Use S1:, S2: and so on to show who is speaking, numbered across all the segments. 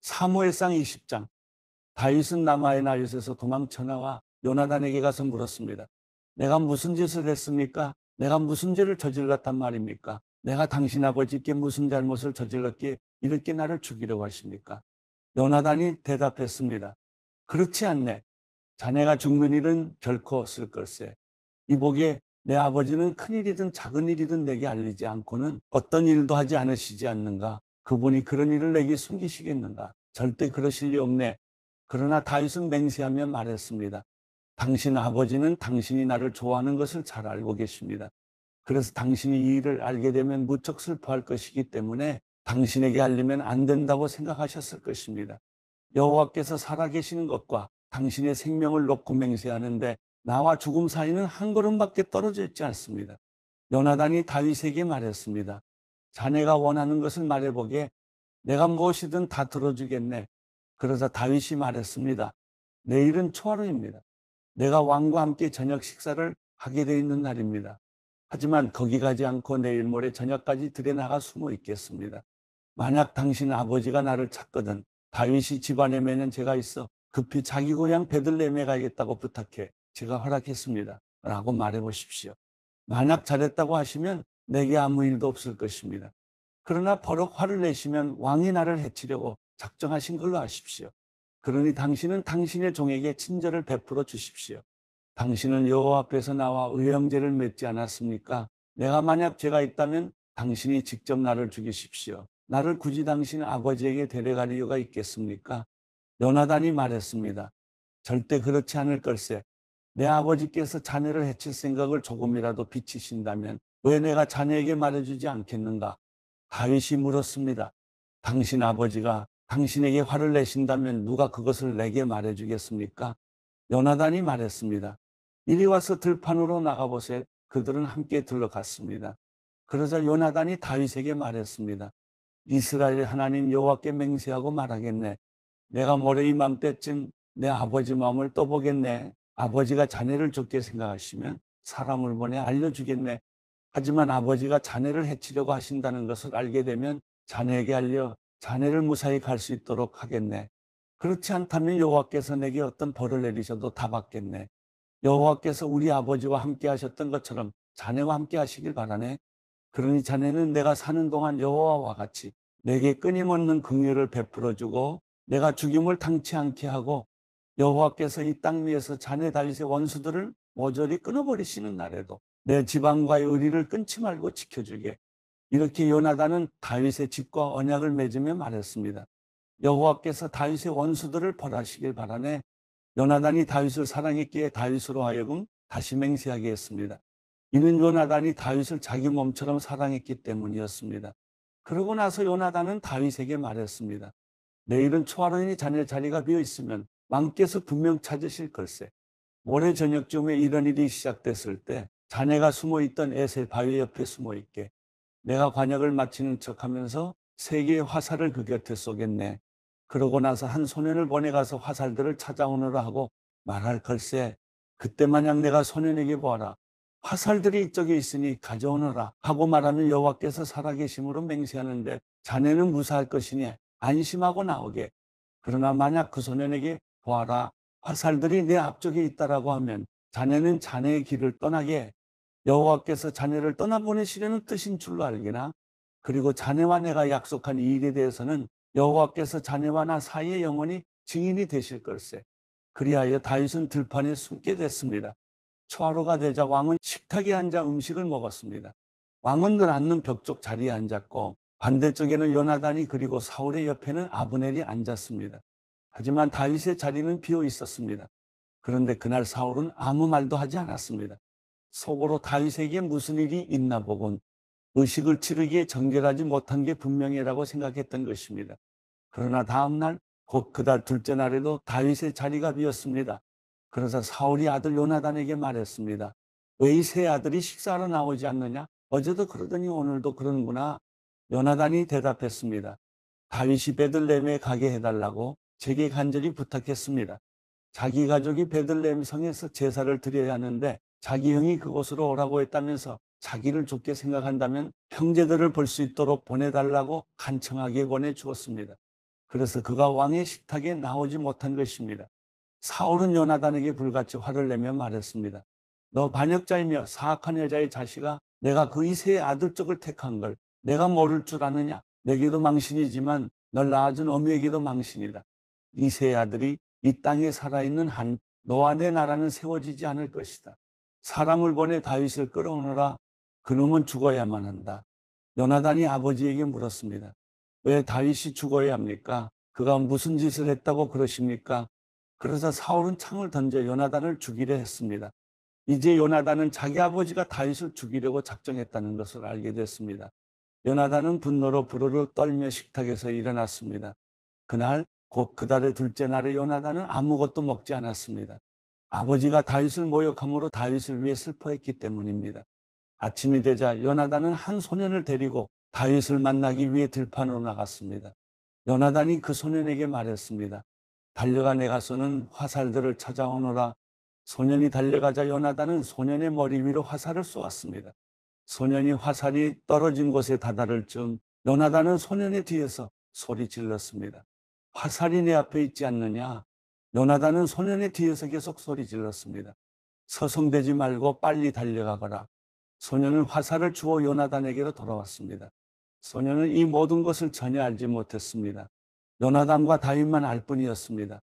S1: 사무엘상 20장. 다윗은 라마의 나윗에서 도망쳐 나와 요나단에게 가서 물었습니다. 내가 무슨 짓을 했습니까? 내가 무슨 죄를 저질렀단 말입니까? 내가 당신 아버지께 무슨 잘못을 저질렀기에 이렇게 나를 죽이려고 하십니까? 요나단이 대답했습니다. 그렇지 않네. 자네가 죽는 일은 결코 없을 걸세. 이보게 내 아버지는 큰일이든 작은 일이든 내게 알리지 않고는 어떤 일도 하지 않으시지 않는가? 그분이 그런 일을 내게 숨기시겠는가? 절대 그러실 리 없네. 그러나 다윗은 맹세하며 말했습니다. 당신 아버지는 당신이 나를 좋아하는 것을 잘 알고 계십니다. 그래서 당신이 이 일을 알게 되면 무척 슬퍼할 것이기 때문에 당신에게 알리면 안 된다고 생각하셨을 것입니다. 여호와께서 살아계시는 것과 당신의 생명을 놓고 맹세하는데 나와 죽음 사이는 한 걸음밖에 떨어져 있지 않습니다. 요나단이 다윗에게 말했습니다. 자네가 원하는 것을 말해보게. 내가 무엇이든 다 들어주겠네. 그러자 다윗이 말했습니다. 내일은 초하루입니다. 내가 왕과 함께 저녁 식사를 하게 돼 있는 날입니다. 하지만 거기 가지 않고 내일 모레 저녁까지 들에 나가 숨어 있겠습니다. 만약 당신 아버지가 나를 찾거든 다윗이 집안에 매는 죄가 있어 급히 자기 고향 베들레헴에 가야겠다고 부탁해 제가 허락했습니다. 라고 말해 보십시오. 만약 잘했다고 하시면 내게 아무 일도 없을 것입니다. 그러나 버럭 화를 내시면 왕이 나를 해치려고 작정하신 걸로 아십시오. 그러니 당신은 당신의 종에게 친절을 베풀어 주십시오. 당신은 여호와 앞에서 나와 의형제를 맺지 않았습니까? 내가 만약 죄가 있다면 당신이 직접 나를 죽이십시오. 나를 굳이 당신 아버지에게 데려갈 이유가 있겠습니까? 요나단이 말했습니다. 절대 그렇지 않을 걸세. 내 아버지께서 자네를 해칠 생각을 조금이라도 비치신다면 왜 내가 자네에게 말해주지 않겠는가? 다윗이 물었습니다. 당신 아버지가 당신에게 화를 내신다면 누가 그것을 내게 말해주겠습니까? 요나단이 말했습니다. 이리 와서 들판으로 나가보세. 그들은 함께 들러갔습니다. 그러자 요나단이 다윗에게 말했습니다. 이스라엘 하나님 여호와께 맹세하고 말하겠네. 내가 모레 이맘때쯤 내 아버지 마음을 떠보겠네. 아버지가 자네를 좋게 생각하시면 사람을 보내 알려주겠네. 하지만 아버지가 자네를 해치려고 하신다는 것을 알게 되면 자네에게 알려 자네를 무사히 갈 수 있도록 하겠네. 그렇지 않다면 여호와께서 내게 어떤 벌을 내리셔도 다 받겠네. 여호와께서 우리 아버지와 함께 하셨던 것처럼 자네와 함께 하시길 바라네. 그러니 자네는 내가 사는 동안 여호와와 같이 내게 끊임없는 긍휼을 베풀어 주고 내가 죽임을 당치 않게 하고 여호와께서 이 땅 위에서 자네 다윗의 원수들을 모조리 끊어버리시는 날에도 내 지방과의 의리를 끊지 말고 지켜주게. 이렇게 요나단은 다윗의 집과 언약을 맺으며 말했습니다. 여호와께서 다윗의 원수들을 벌하시길 바라네. 요나단이 다윗을 사랑했기에 다윗으로 하여금 다시 맹세하게 했습니다. 이는 요나단이 다윗을 자기 몸처럼 사랑했기 때문이었습니다. 그러고 나서 요나단은 다윗에게 말했습니다. 내일은 초하루이니 자네 자리가 비어 있으면 왕께서 분명 찾으실 걸세. 모레 저녁쯤에 이런 일이 시작됐을 때 자네가 숨어 있던 에셀 바위 옆에 숨어 있게 내가 관역을 마치는 척하면서 세 개의 화살을 그 곁에 쏘겠네. 그러고 나서 한 소년을 보내가서 화살들을 찾아오너라 하고 말할 걸세. 그때 만약 내가 소년에게 보아라. 화살들이 이쪽에 있으니 가져오너라 하고 말하면 여호와께서 살아계심으로 맹세하는데 자네는 무사할 것이니 안심하고 나오게. 그러나 만약 그 소년에게 보아라. 화살들이 내 앞쪽에 있다라고 하면 자네는 자네의 길을 떠나게. 여호와께서 자네를 떠나보내시려는 뜻인 줄로 알기나. 그리고 자네와 내가 약속한 이 일에 대해서는 여호와께서 자네와 나 사이에 영원히 증인이 되실 걸세. 그리하여 다윗은 들판에 숨게 됐습니다. 초하루가 되자 왕은 식탁에 앉아 음식을 먹었습니다. 왕은 늘 앉는 벽쪽 자리에 앉았고 반대쪽에는 요나단이 그리고 사울의 옆에는 아브넬이 앉았습니다. 하지만 다윗의 자리는 비어 있었습니다. 그런데 그날 사울은 아무 말도 하지 않았습니다. 속으로 다윗에게 무슨 일이 있나 보군 의식을 치르기에 정결하지 못한 게 분명이라고 생각했던 것입니다. 그러나 다음 날 곧 그달 둘째 날에도 다윗의 자리가 비었습니다. 그러자 사울이 아들 요나단에게 말했습니다. 왜 이 세 아들이 식사하러 나오지 않느냐? 어제도 그러더니 오늘도 그러는구나. 요나단이 대답했습니다. 다윗이 베들레헴에 가게 해달라고 제게 간절히 부탁했습니다. 자기 가족이 베들레헴 성에서 제사를 드려야 하는데 자기 형이 그곳으로 오라고 했다면서 자기를 좋게 생각한다면 형제들을 볼 수 있도록 보내달라고 간청하게 보내주었습니다. 그래서 그가 왕의 식탁에 나오지 못한 것입니다. 사울은 요나단에게 불같이 화를 내며 말했습니다. 너 반역자이며 사악한 여자의 자식아, 내가 그 이세의 아들 쪽을 택한 걸 내가 모를 줄 아느냐? 내게도 망신이지만 널 낳아준 어미에게도 망신이다. 이세의 아들이 이 땅에 살아있는 한 너와 내 나라는 세워지지 않을 것이다. 사람을 보내 다윗을 끌어오너라. 그놈은 죽어야만 한다. 요나단이 아버지에게 물었습니다. 왜 다윗이 죽어야 합니까? 그가 무슨 짓을 했다고 그러십니까? 그러자 사울은 창을 던져 요나단을 죽이려 했습니다. 이제 요나단은 자기 아버지가 다윗을 죽이려고 작정했다는 것을 알게 됐습니다. 요나단은 분노로 부르르 떨며 식탁에서 일어났습니다. 그날 곧 그달의 둘째 날에 요나단은 아무것도 먹지 않았습니다. 아버지가 다윗을 모욕함으로 다윗을 위해 슬퍼했기 때문입니다. 아침이 되자 요나단은 한 소년을 데리고 다윗을 만나기 위해 들판으로 나갔습니다. 요나단이 그 소년에게 말했습니다. 달려가 내가 쏘는 화살들을 찾아오너라. 소년이 달려가자 요나단은 소년의 머리 위로 화살을 쏘았습니다. 소년이 화살이 떨어진 곳에 다다를 즈음 요나단은 소년의 뒤에서 소리 질렀습니다. 화살이 내 앞에 있지 않느냐? 요나단은 소년의 뒤에서 계속 소리 질렀습니다. 서성대지 말고 빨리 달려가거라. 소년은 화살을 주워 요나단에게로 돌아왔습니다. 소년은 이 모든 것을 전혀 알지 못했습니다. 요나단과 다윗만 알 뿐이었습니다.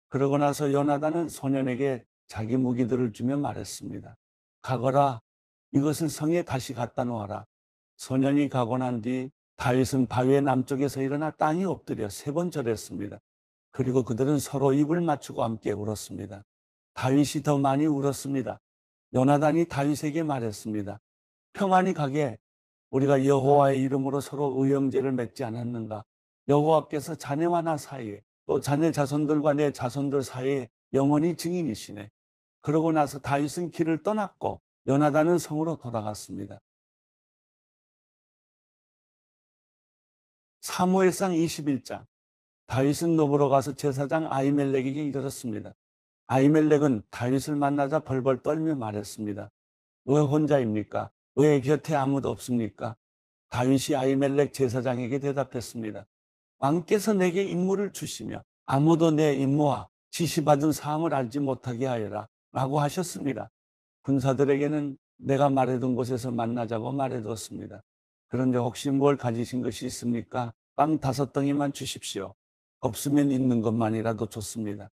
S1: 그러고 나서 요나단은 소년에게 자기 무기들을 주며 말했습니다. 가거라. 이것을 성에 다시 갖다 놓아라. 소년이 가고 난 뒤 다윗은 바위의 남쪽에서 일어나 땅에 엎드려 3번 절했습니다. 그리고 그들은 서로 입을 맞추고 함께 울었습니다. 다윗이 더 많이 울었습니다. 요나단이 다윗에게 말했습니다. 평안히 가게. 우리가 여호와의 이름으로 서로 의형제를 맺지 않았는가? 여호와께서 자네와 나 사이에 또 자네 자손들과 내 자손들 사이에 영원히 증인이시네. 그러고 나서 다윗은 길을 떠났고 요나단은 성으로 돌아갔습니다. 사무엘상 21장. 다윗은 노브로 가서 제사장 아히멜렉에게 이르렀습니다. 아히멜렉은 다윗을 만나자 벌벌 떨며 말했습니다. 왜 혼자입니까? 왜 곁에 아무도 없습니까? 다윗이 아히멜렉 제사장에게 대답했습니다. 왕께서 내게 임무를 주시며 아무도 내 임무와 지시받은 사항을 알지 못하게 하여라 라고 하셨습니다. 군사들에게는 내가 말해둔 곳에서 만나자고 말해두었습니다. 그런데 혹시 뭘 가지신 것이 있습니까? 빵 5덩이만 주십시오. 없으면 있는 것만이라도 좋습니다.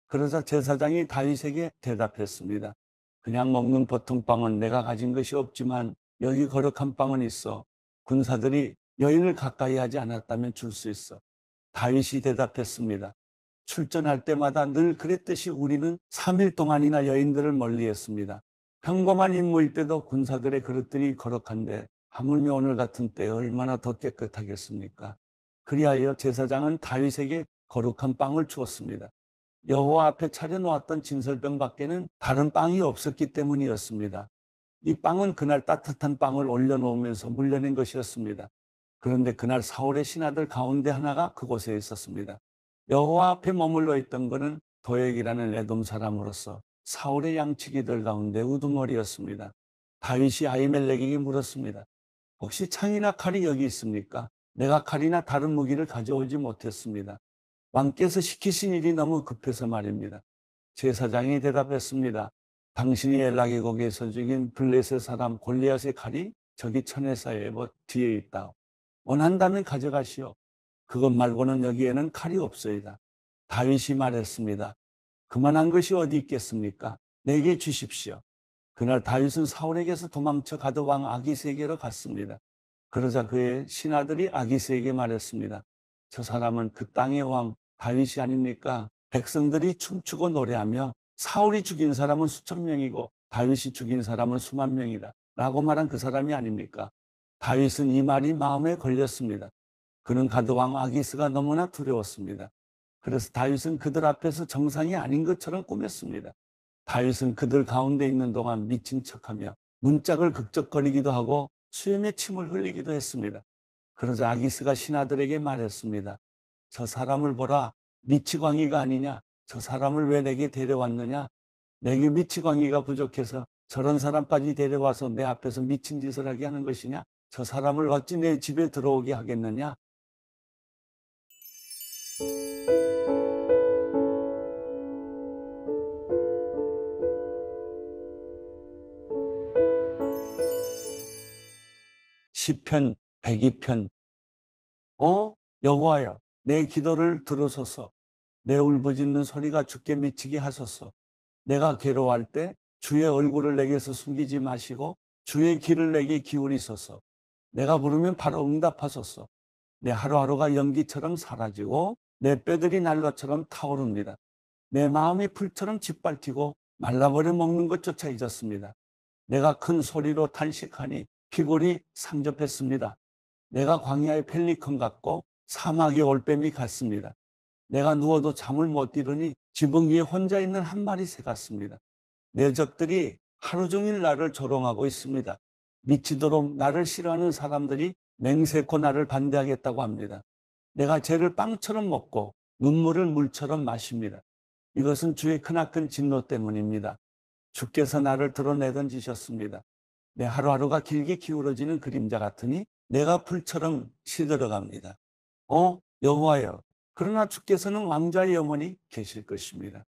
S1: 그러자 제사장이 다윗에게 대답했습니다. 그냥 먹는 보통 빵은 내가 가진 것이 없지만 여기 거룩한 빵은 있어. 군사들이 여인을 가까이 하지 않았다면 줄 수 있어. 다윗이 대답했습니다. 출전할 때마다 늘 그랬듯이 우리는 3일 동안이나 여인들을 멀리했습니다. 평범한 임무일 때도 군사들의 그릇들이 거룩한데 하물며 오늘 같은 때에 얼마나 더 깨끗하겠습니까? 그리하여 제사장은 다윗에게 거룩한 빵을 주었습니다. 여호와 앞에 차려놓았던 진설병 밖에는 다른 빵이 없었기 때문이었습니다. 이 빵은 그날 따뜻한 빵을 올려놓으면서 물려낸 것이었습니다. 그런데 그날 사울의 신하들 가운데 하나가 그곳에 있었습니다. 여호와 앞에 머물러 있던 그는 도액이라는 에돔 사람으로서 사울의 양치기들 가운데 우두머리였습니다. 다윗이 아히멜렉에게 물었습니다. 혹시 창이나 칼이 여기 있습니까? 내가 칼이나 다른 무기를 가져오지 못했습니다. 왕께서 시키신 일이 너무 급해서 말입니다. 제사장이 대답했습니다. 당신이 엘라계곡에서 죽인 블레셋 사람 골리앗의 칼이 저기 천에사의 뒤에 있다. 원한다면 가져가시오. 그것 말고는 여기에는 칼이 없어이다. 다윗이 말했습니다. 그만한 것이 어디 있겠습니까? 내게 주십시오. 그날 다윗은 사울에게서 도망쳐 가드 왕 아기스에게로 갔습니다. 그러자 그의 신하들이 아기스에게 말했습니다. 저 사람은 그 땅의 왕 다윗이 아닙니까? 백성들이 춤추고 노래하며 사울이 죽인 사람은 수천 명이고 다윗이 죽인 사람은 수만 명이다 라고 말한 그 사람이 아닙니까? 다윗은 이 말이 마음에 걸렸습니다. 그는 가드 왕 아기스가 너무나 두려웠습니다. 그래서 다윗은 그들 앞에서 정상이 아닌 것처럼 꾸몄습니다. 다윗은 그들 가운데 있는 동안 미친 척하며 문짝을 극적거리기도 하고 수염에 침을 흘리기도 했습니다. 그러자 아기스가 신하들에게 말했습니다. 저 사람을 보라. 미치광이가 아니냐? 저 사람을 왜 내게 데려왔느냐? 내게 미치광이가 부족해서 저런 사람까지 데려와서 내 앞에서 미친 짓을 하게 하는 것이냐? 저 사람을 어찌 내 집에 들어오게 하겠느냐? 시편 102편. 여호와여, 내 기도를 들으소서. 내 울부짖는 소리가 주께 미치게 하소서. 내가 괴로워할 때 주의 얼굴을 내게서 숨기지 마시고 주의 귀를 내게 기울이소서. 내가 부르면 바로 응답하소서. 내 하루하루가 연기처럼 사라지고 내 뼈들이 날것처럼 타오릅니다. 내 마음이 풀처럼 짓밟히고 말라버려 먹는 것조차 잊었습니다. 내가 큰 소리로 탄식하니 피골이 상접했습니다. 내가 광야의 펠리컨 같고 사막의 올빼미 같습니다. 내가 누워도 잠을 못 이루니 지붕 위에 혼자 있는 한 마리 새 같습니다. 내 적들이 하루 종일 나를 조롱하고 있습니다. 미치도록 나를 싫어하는 사람들이 맹세코 나를 반대하겠다고 합니다. 내가 죄를 빵처럼 먹고 눈물을 물처럼 마십니다. 이것은 주의 크나큰 진노 때문입니다. 주께서 나를 드러내던지셨습니다. 내 하루하루가 길게 기울어지는 그림자 같으니 내가 불처럼 시들어갑니다. 여호와여, 그러나 주께서는 왕좌에 영원히 계실 것입니다.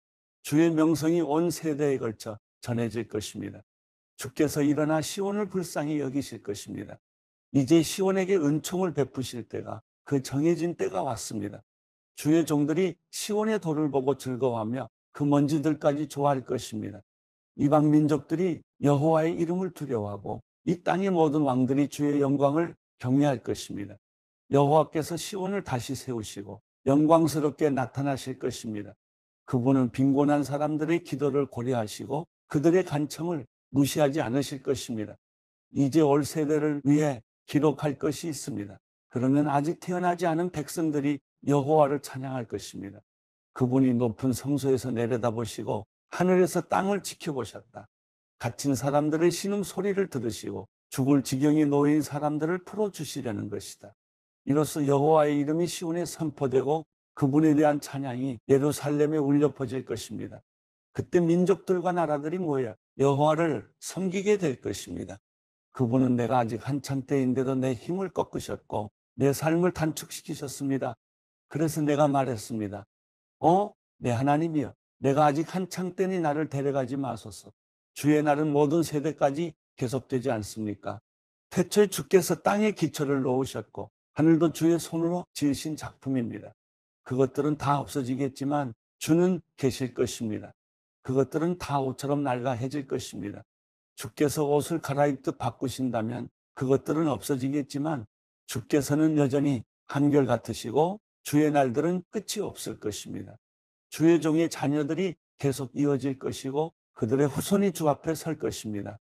S1: 주의 명성이 온 세대에 걸쳐 전해질 것입니다. 주께서 일어나 시온을 불쌍히 여기실 것입니다. 이제 시온에게 은총을 베푸실 때가, 그 정해진 때가 왔습니다. 주의 종들이 시온의 돌을 보고 즐거워하며 그 먼지들까지 좋아할 것입니다. 이방 민족들이 여호와의 이름을 두려워하고 이 땅의 모든 왕들이 주의 영광을 경외할 것입니다. 여호와께서 시온을 다시 세우시고 영광스럽게 나타나실 것입니다. 그분은 빈곤한 사람들의 기도를 고려하시고 그들의 간청을 무시하지 않으실 것입니다. 이제 올 세대를 위해 기록할 것이 있습니다. 그러면 아직 태어나지 않은 백성들이 여호와를 찬양할 것입니다. 그분이 높은 성소에서 내려다보시고 하늘에서 땅을 지켜보셨다. 갇힌 사람들의 신음소리를 들으시고 죽을 지경에 놓인 사람들을 풀어주시려는 것이다. 이로써 여호와의 이름이 시온에 선포되고 그분에 대한 찬양이 예루살렘에 울려 퍼질 것입니다. 그때 민족들과 나라들이 모여 여호와를 섬기게 될 것입니다. 그분은 내가 아직 한창 때인데도 내 힘을 꺾으셨고 내 삶을 단축시키셨습니다. 그래서 내가 말했습니다. 내 하나님이여, 내가 아직 한창 때니 나를 데려가지 마소서. 주의 날은 모든 세대까지 계속되지 않습니까? 태초에 주께서 땅에 기초를 놓으셨고 하늘도 주의 손으로 지으신 작품입니다. 그것들은 다 없어지겠지만 주는 계실 것입니다. 그것들은 다 옷처럼 낡아해질 것입니다. 주께서 옷을 갈아입듯 바꾸신다면 그것들은 없어지겠지만 주께서는 여전히 한결같으시고 주의 날들은 끝이 없을 것입니다. 주의 종의 자녀들이 계속 이어질 것이고 그들의 후손이 주 앞에 설 것입니다.